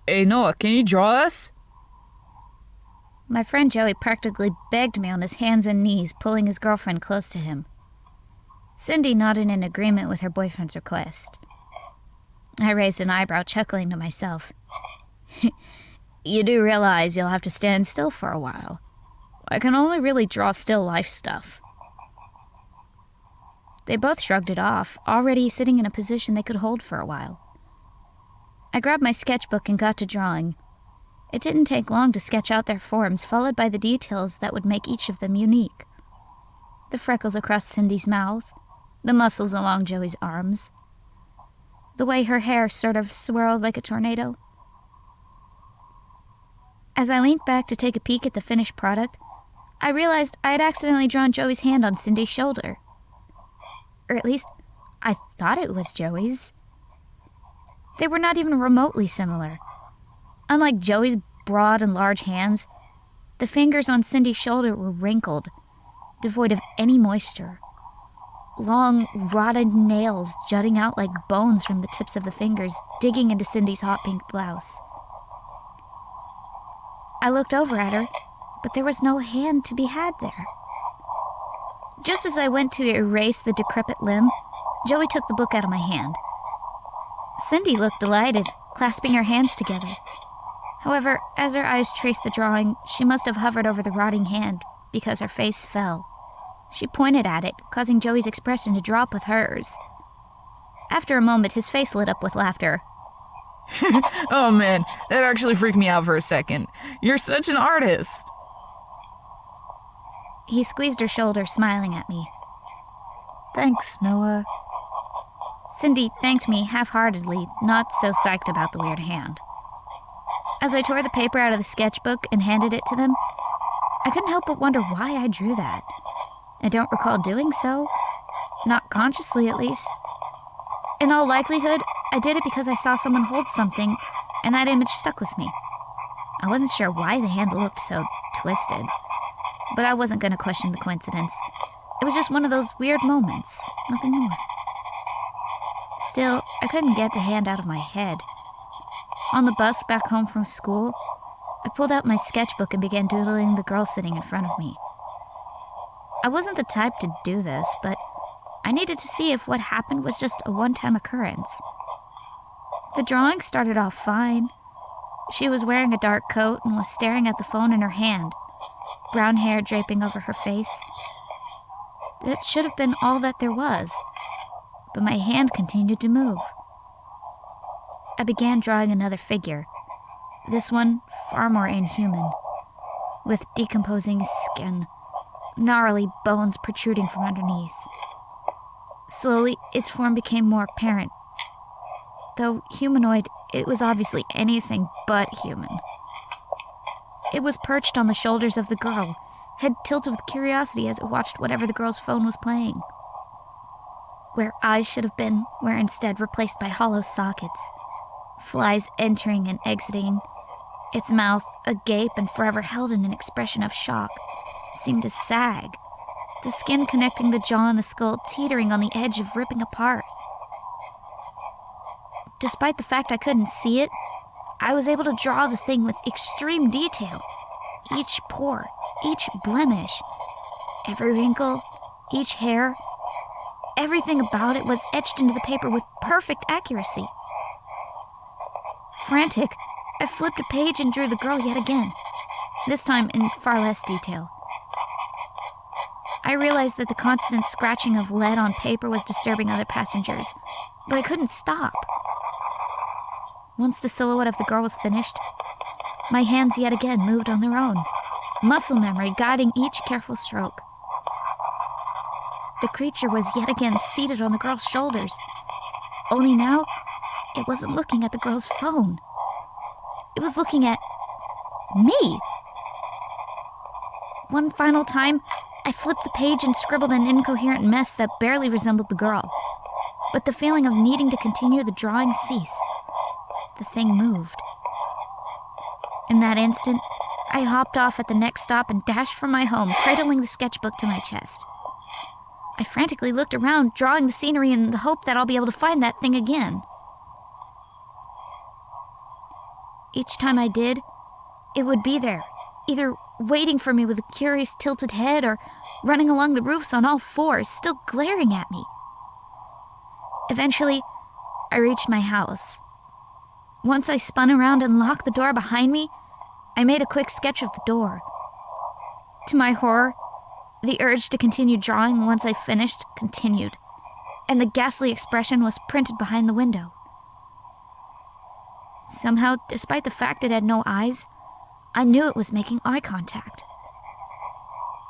Hey, Noah, can you draw us? My friend Joey practically begged me on his hands and knees, pulling his girlfriend close to him. Cindy nodded in agreement with her boyfriend's request. I raised an eyebrow, chuckling to myself. You do realize you'll have to stand still for a while. I can only really draw still life stuff. They both shrugged it off, already sitting in a position they could hold for a while. I grabbed my sketchbook and got to drawing. It didn't take long to sketch out their forms, followed by the details that would make each of them unique. The freckles across Cindy's mouth, the muscles along Joey's arms, the way her hair sort of swirled like a tornado. As I leaned back to take a peek at the finished product, I realized I had accidentally drawn Joey's hand on Cindy's shoulder. Or at least, I thought it was Joey's. They were not even remotely similar. Unlike Joey's broad and large hands, the fingers on Cindy's shoulder were wrinkled, devoid of any moisture. Long, rotted nails jutting out like bones from the tips of the fingers, digging into Cindy's hot pink blouse. I looked over at her, but there was no hand to be had there. Just as I went to erase the decrepit limb, Joey took the book out of my hand. Cindy looked delighted, clasping her hands together. However, as her eyes traced the drawing, she must have hovered over the rotting hand because her face fell. She pointed at it, causing Joey's expression to drop with hers. After a moment, his face lit up with laughter. Oh man, that actually freaked me out for a second. You're such an artist. He squeezed her shoulder, smiling at me. Thanks, Noah. Cindy thanked me half-heartedly, not so psyched about the weird hand. As I tore the paper out of the sketchbook and handed it to them, I couldn't help but wonder why I drew that. I don't recall doing so. Not consciously, at least. In all likelihood, I did it because I saw someone hold something, and that image stuck with me. I wasn't sure why the hand looked so twisted, but I wasn't going to question the coincidence. It was just one of those weird moments, nothing more. Still, I couldn't get the hand out of my head. On the bus back home from school, I pulled out my sketchbook and began doodling the girl sitting in front of me. I wasn't the type to do this, but I needed to see if what happened was just a one-time occurrence. The drawing started off fine. She was wearing a dark coat and was staring at the phone in her hand, brown hair draping over her face. That should have been all that there was, but my hand continued to move. I began drawing another figure, this one far more inhuman, with decomposing skin, gnarly bones protruding from underneath. Slowly, its form became more apparent. Though humanoid, it was obviously anything but human. It was perched on the shoulders of the girl, head tilted with curiosity as it watched whatever the girl's phone was playing. Where eyes should have been were instead replaced by hollow sockets, flies entering and exiting. Its mouth, agape and forever held in an expression of shock, seemed to sag, the skin connecting the jaw and the skull teetering on the edge of ripping apart. Despite the fact I couldn't see it, I was able to draw the thing with extreme detail. Each pore, each blemish, every wrinkle, each hair, everything about it was etched into the paper with perfect accuracy. Frantic, I flipped a page and drew the girl yet again, this time in far less detail. I realized that the constant scratching of lead on paper was disturbing other passengers, but I couldn't stop. Once the silhouette of the girl was finished, my hands yet again moved on their own, muscle memory guiding each careful stroke. The creature was yet again seated on the girl's shoulders, only now it wasn't looking at the girl's phone. It was looking at me. One final time, I flipped the page and scribbled an incoherent mess that barely resembled the girl. But the feeling of needing to continue the drawing ceased. The thing moved. In that instant, I hopped off at the next stop and dashed from my home, cradling the sketchbook to my chest. I frantically looked around, drawing the scenery in the hope that I'll be able to find that thing again. Each time I did, it would be there, either waiting for me with a curious tilted head or running along the roofs on all fours, still glaring at me. Eventually, I reached my house. Once I spun around and locked the door behind me, I made a quick sketch of the door. To my horror, the urge to continue drawing once I finished continued, and the ghastly expression was printed behind the window. Somehow, despite the fact it had no eyes, I knew it was making eye contact.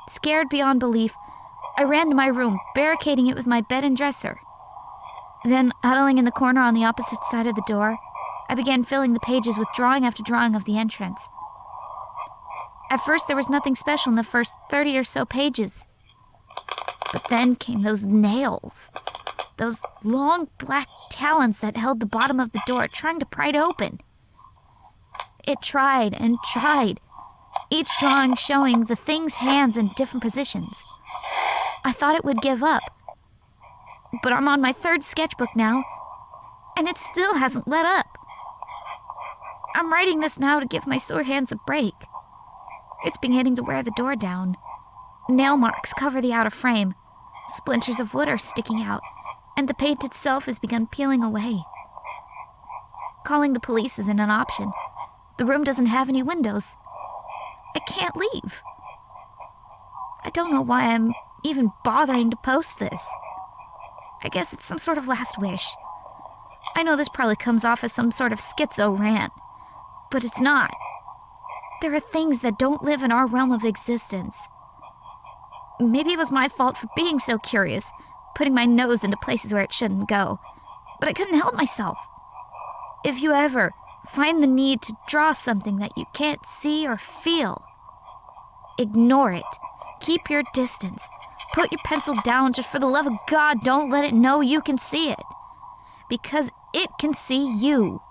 Scared beyond belief, I ran to my room, barricading it with my bed and dresser. Then, huddling in the corner on the opposite side of the door, I began filling the pages with drawing after drawing of the entrance. At first, there was nothing special in the first 30 or so pages. But then came those nails. Those long black talons that held the bottom of the door, trying to pry it open. It tried and tried, each drawing showing the thing's hands in different positions. I thought it would give up. But I'm on my third sketchbook now, and it still hasn't let up. I'm writing this now to give my sore hands a break. It's beginning to wear the door down. Nail marks cover the outer frame. Splinters of wood are sticking out, and the paint itself has begun peeling away. Calling the police isn't an option. The room doesn't have any windows. I can't leave. I don't know why I'm even bothering to post this. I guess it's some sort of last wish. I know this probably comes off as some sort of schizo rant, but it's not. There are things that don't live in our realm of existence. Maybe it was my fault for being so curious, putting my nose into places where it shouldn't go, but I couldn't help myself. If you ever find the need to draw something that you can't see or feel, ignore it. Keep your distance. Put your pencil down. Just for the love of God, don't let it know you can see it. Because it can see you.